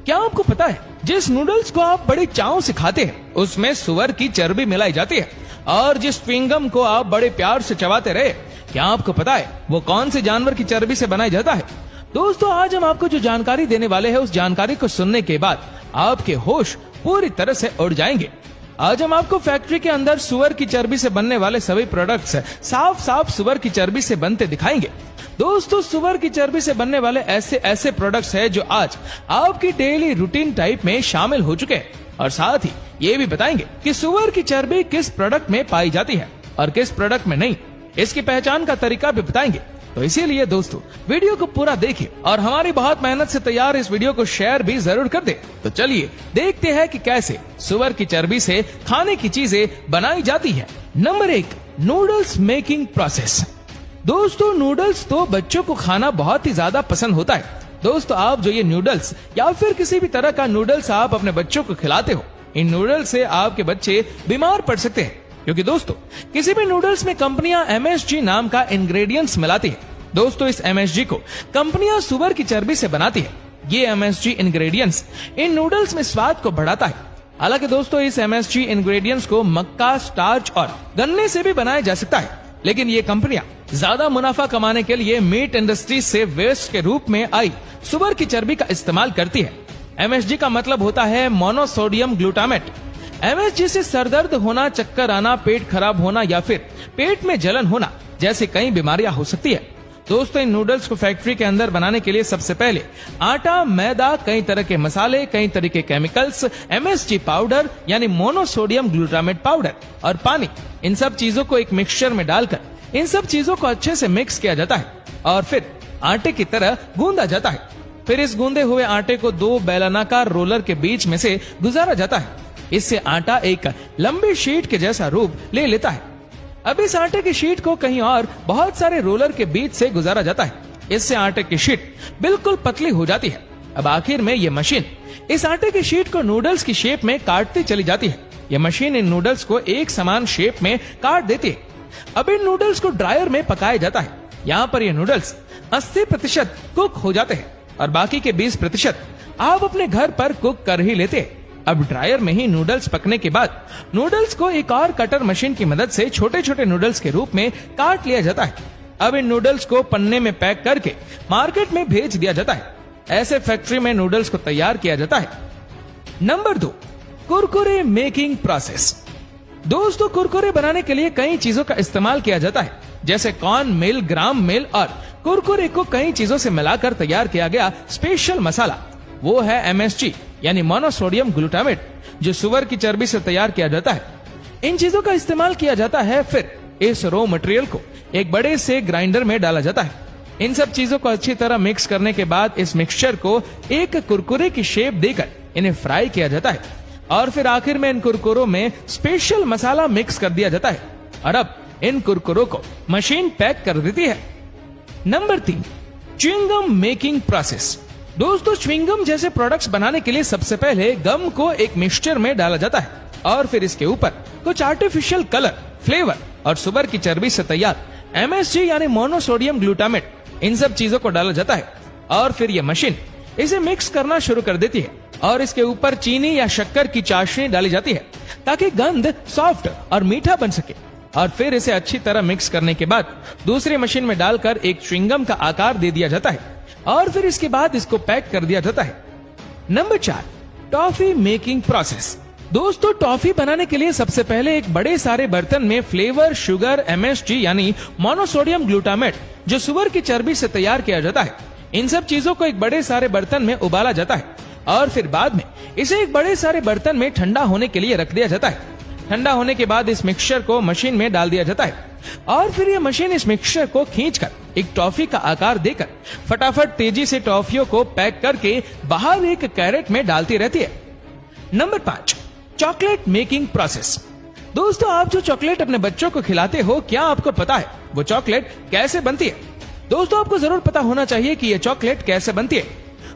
क्या आपको पता है जिस नूडल्स को आप बड़े चाव से खाते हैं उसमें सुअर की चर्बी मिलाई जाती है, और जिस च्युइंगम को आप बड़े प्यार से चबाते रहे, क्या आपको पता है वो कौन से जानवर की चर्बी से बनाया जाता है? दोस्तों, आज हम आपको जो जानकारी देने वाले हैं उस जानकारी को सुनने के बाद आपके होश पूरी तरह से उड़ जाएंगे। आज हम आपको फैक्ट्री के अंदर सुअर की चर्बी से बनने वाले सभी प्रोडक्ट्स साफ साफ सुअर की चर्बी से बनते दिखाएंगे। दोस्तों, सुअर की चर्बी से बनने वाले ऐसे प्रोडक्ट्स हैं जो आज आपकी डेली रूटीन टाइप में शामिल हो चुके हैं, और साथ ही ये भी बताएंगे कि सुअर की चर्बी किस प्रोडक्ट में पाई जाती है और किस प्रोडक्ट में नहीं। इसकी पहचान का तरीका भी बताएंगे। तो इसीलिए दोस्तों, वीडियो को पूरा देखिए और हमारी बहुत मेहनत से तैयार इस वीडियो को शेयर भी जरूर कर दे। तो चलिए देखते हैं कि कैसे सुअर की चर्बी से खाने की चीजें बनाई जाती है। Number 1, noodles making process. दोस्तों, नूडल्स तो बच्चों को खाना बहुत ही ज्यादा पसंद होता है। दोस्तों, आप जो ये नूडल्स या फिर किसी भी तरह का नूडल्स आप अपने बच्चों को खिलाते हो, इन नूडल्स से आपके बच्चे बीमार पड़ सकते हैं, क्योंकि दोस्तों किसी भी नूडल्स में कंपनियां MSG नाम का इंग्रेडिएंट्स मिलाती है। दोस्तों, इस MSG को कंपनियां सुअर की चर्बी से बनाती है। ये MSG इंग्रेडिएंट्स इन नूडल्स में स्वाद को बढ़ाता है। हालांकि दोस्तों, इस MSG इंग्रेडिएंट्स को मक्का, स्टार्च और गन्ने से भी बनाया जा सकता है, लेकिन ये कंपनियां ज्यादा मुनाफा कमाने के लिए मीट इंडस्ट्री से वेस्ट के रूप में आई सुअर की चर्बी का इस्तेमाल करती है। MSG का मतलब होता है मोनोसोडियम ग्लूटामेट। MSG से सरदर्द होना, चक्कर आना, पेट खराब होना या फिर पेट में जलन होना जैसी कई बीमारियां हो सकती है। दोस्तों, इन नूडल्स को फैक्ट्री के अंदर बनाने के लिए सबसे पहले आटा, मैदा, कई तरह के मसाले, कई तरह के केमिकल्स, MSG पाउडर यानी मोनोसोडियम ग्लूटामेट पाउडर और पानी, इन सब चीजों को एक मिक्सचर में डालकर इन सब चीजों को अच्छे से मिक्स किया जाता है और फिर आटे की तरह गूंदा जाता है। फिर इस गूंदे हुए आटे को 2 बेलनाकार रोलर के बीच में से गुजारा जाता है। इससे आटा एक लंबी शीट के जैसा रूप ले लेता है। अब इस आटे की शीट को कहीं और बहुत सारे रोलर के बीच से गुजारा जाता है। इससे आटे की शीट बिल्कुल पतली हो जाती है। अब आखिर में ये मशीन इस आटे की शीट को नूडल्स की शेप में काटती चली जाती है। यह मशीन इन नूडल्स को एक समान शेप में काट देती है। अब इन नूडल्स को ड्रायर में पकाया जाता है। यहाँ पर ये नूडल्स 80% कुक हो जाते हैं और बाकी के 20% आप अपने घर पर कुक कर ही लेते हैं। अब ड्रायर में ही नूडल्स पकने के बाद नूडल्स को एक और कटर मशीन की मदद से छोटे छोटे नूडल्स के रूप में काट लिया जाता है। अब इन नूडल्स को पन्ने में पैक करके मार्केट में भेज दिया जाता है। ऐसे फैक्ट्री में नूडल्स को तैयार किया जाता है। Number 2, Kurkure making process. दोस्तों, कुरकुरे बनाने के लिए कई चीजों का इस्तेमाल किया जाता है, जैसे कॉर्न मिल, ग्राम मिल और कुरकुरे को कई चीजों से मिलाकर तैयार किया गया स्पेशल मसाला, वो है MSG यानी मोनोसोडियम ग्लूटामेट, जो सुअर की चर्बी से तैयार किया जाता है। इन चीजों का इस्तेमाल किया जाता है। फिर इस रॉ मटेरियल को एक बड़े से ग्राइंडर में डाला जाता है। इन सब चीजों को अच्छी तरह मिक्स करने के बाद इस मिक्सचर को एक कुरकुरे की शेप देकर इन्हें फ्राई किया जाता है और फिर आखिर में इन कुरकुरों में स्पेशल मसाला मिक्स कर दिया जाता है और अब इन कुरकुरों को मशीन पैक कर देती है। Number 3, chewing gum making process. दोस्तों, च्युइंगम जैसे प्रोडक्ट्स बनाने के लिए सबसे पहले गम को एक मिक्सचर में डाला जाता है और फिर इसके ऊपर कुछ आर्टिफिशियल कलर, फ्लेवर और सुअर की चर्बी से तैयार MSG यानी मोनोसोडियम ग्लूटामेट, इन सब चीजों को डाला जाता है और फिर यह मशीन इसे मिक्स करना शुरू कर देती है और इसके ऊपर चीनी या शक्कर की चाशनी डाली जाती है ताकि गंध सॉफ्ट और मीठा बन सके। और फिर इसे अच्छी तरह मिक्स करने के बाद दूसरी मशीन में डालकर एक च्युइंगम का आकार दे दिया जाता है और फिर इसके बाद इसको पैक कर दिया जाता है। Number 4, toffee making process. दोस्तों, टॉफी बनाने के लिए सबसे पहले एक बड़े सारे बर्तन में फ्लेवर, शुगर, MSG यानी मोनोसोडियम ग्लूटामेट, जो सुअर की चर्बी से तैयार किया जाता है, इन सब चीजों को एक बड़े सारे बर्तन में उबाला जाता है और फिर बाद में इसे एक बड़े सारे बर्तन में ठंडा होने के लिए रख दिया जाता है। ठंडा होने के बाद इस मिक्सचर को मशीन में डाल दिया जाता है और फिर यह मशीन इस मिक्सचर को खींचकर एक टॉफी का आकार देकर फटाफट तेजी से टॉफियों को पैक करके बाहर एक कैरेट में डालती रहती है। Number 5, chocolate making process. दोस्तों, आप जो चॉकलेट अपने बच्चों को खिलाते हो, क्या आपको पता है वो चॉकलेट कैसे बनती है? दोस्तों, आपको जरूर पता होना चाहिए कि यह चॉकलेट कैसे बनती है।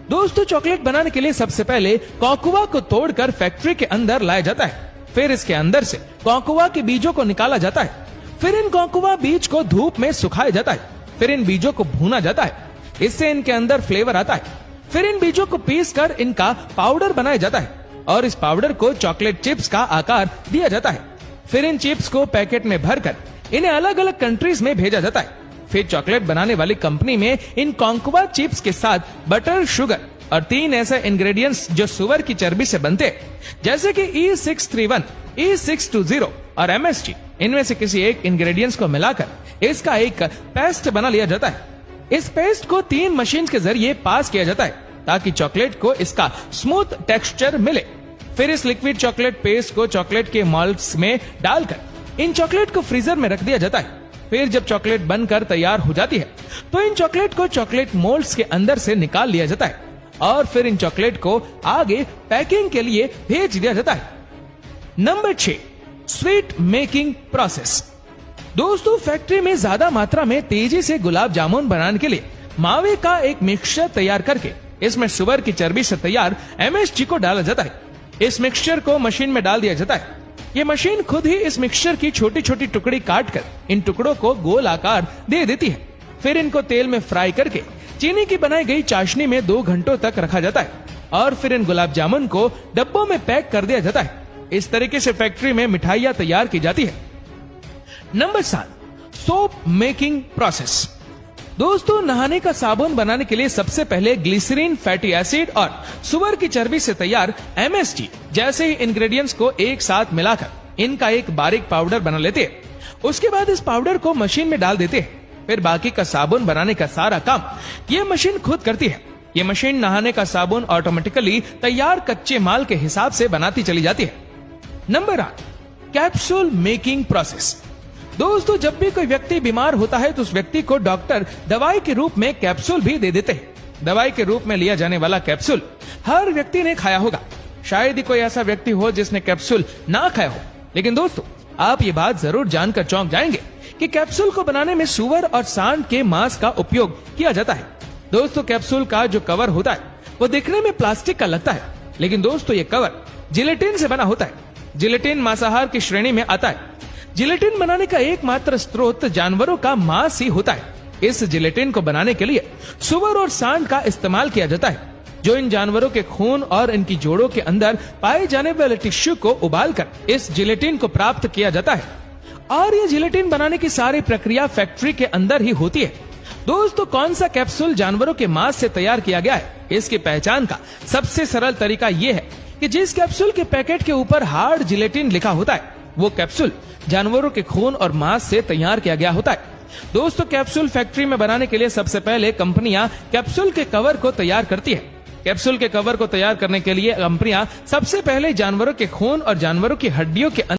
दोस्तों, चॉकलेट बनाने के लिए सबसे पहले कोकोआ को तोड़कर फैक्ट्री के अंदर लाया जाता है। फिर इसके अंदर से कोकोआ के बीजों को निकाला जाता है। फिर इन कोकोआ बीज को धूप में सुखाया जाता है। फिर इन बीजों को भूना जाता है। इससे इनके अंदर फ्लेवर आता है। फिर इन बीजों को पीस कर इनका पाउडर बनाया जाता है और इस पाउडर को चॉकलेट चिप्स का आकार दिया जाता है। फिर इन चिप्स को पैकेट में भरकर इन्हें अलग अलग कंट्रीज में भेजा जाता है। फिर चॉकलेट बनाने वाली कंपनी में इन कॉन्कोवा चिप्स के साथ बटर, शुगर और 3 ऐसे इंग्रेडिएंट्स जो सुअर की चर्बी से बनते हैं, जैसे कि E631, E620 और MSG, इनमें से किसी एक इंग्रेडिएंट्स को मिलाकर इसका एक पेस्ट बना लिया जाता है। इस पेस्ट को 3 मशीन के जरिए पास किया जाता है ताकि चॉकलेट को इसका स्मूथ टेक्सचर मिले। फिर इस लिक्विड चॉकलेट पेस्ट को चॉकलेट के मोल्ड्स में डालकर इन चॉकलेट को फ्रीजर में रख दिया जाता है। फिर जब चॉकलेट बनकर तैयार हो जाती है तो इन चॉकलेट को चॉकलेट मोल्ड्स के अंदर से निकाल लिया जाता है और फिर इन चॉकलेट को आगे पैकिंग के लिए भेज दिया जाता है। Number 6, sweet making process. दोस्तों, फैक्ट्री में ज्यादा मात्रा में तेजी से गुलाब जामुन बनाने के लिए मावे का एक मिक्सचर तैयार करके इसमें सुअर की चर्बी से तैयार MSG को डाला जाता है। इस मिक्सचर को मशीन में डाल दिया जाता है। ये मशीन खुद ही इस मिक्सचर की छोटी छोटी टुकड़ी काटकर इन टुकड़ों को गोल आकार दे देती है। फिर इनको तेल में फ्राई करके चीनी की बनाई गई चाशनी में 2 घंटों तक रखा जाता है और फिर इन गुलाब जामुन को डब्बों में पैक कर दिया जाता है। इस तरीके से फैक्ट्री में मिठाइयां तैयार की जाती है। Number 7, soap making process. दोस्तों, नहाने का साबुन बनाने के लिए सबसे पहले ग्लिसरीन, फैटी एसिड और सुअर की चर्बी से तैयार MSG जैसे ही इंग्रेडिएंट्स को एक साथ मिलाकर इनका एक बारीक पाउडर बना लेते हैं। उसके बाद इस पाउडर को मशीन में डाल देते हैं। फिर बाकी का साबुन बनाने का सारा काम ये मशीन खुद करती है। ये मशीन नहाने का साबुन ऑटोमेटिकली तैयार कच्चे माल के हिसाब से बनाती चली जाती है। Number 8, capsule making process. दोस्तों, जब भी कोई व्यक्ति बीमार होता है तो उस व्यक्ति को डॉक्टर दवाई के रूप में कैप्सूल भी दे देते हैं। दवाई के रूप में लिया जाने वाला कैप्सूल हर व्यक्ति ने खाया होगा। शायद ही कोई ऐसा व्यक्ति हो जिसने कैप्सूल ना खाया हो। लेकिन दोस्तों, आप ये बात जरूर जानकर चौंक जाएंगे कि कैप्सूल को बनाने में सुअर और सांड के मांस का उपयोग किया जाता है। दोस्तों, कैप्सूल का जो कवर होता है वो दिखने में प्लास्टिक का लगता है, लेकिन दोस्तों ये कवर जिलेटिन से बना होता है। जिलेटिन मांसाहार की श्रेणी में आता है। जिलेटिन बनाने का एकमात्र स्रोत जानवरों का मांस ही होता है। इस जिलेटिन को बनाने के लिए सुअर और सांड का इस्तेमाल किया जाता है, जो इन जानवरों के खून और इनकी जोड़ों के अंदर पाए जाने वाले टिश्यू को उबालकर इस जिलेटिन को प्राप्त किया जाता है और ये जिलेटिन बनाने की सारी प्रक्रिया फैक्ट्री के अंदर ही होती है। दोस्तों, कौन सा कैप्सूल जानवरों के मांस से तैयार किया गया है, इसकी पहचान का सबसे सरल तरीका यह है कि जिस कैप्सूल के पैकेट के ऊपर हार्ड जिलेटिन लिखा होता है वो कैप्सूल जानवरों के खून और मांस से तैयार किया गया होता है। दोस्तों, कैप्सूल फैक्ट्री में बनाने के लिए सबसे पहले कंपनियां कैप्सूल के कवर को तैयार करती है। कैप्सूल के कवर को तैयार करने के लिए कंपनियां सबसे पहले जानवरों के खून और जानवरों की हड्डियों के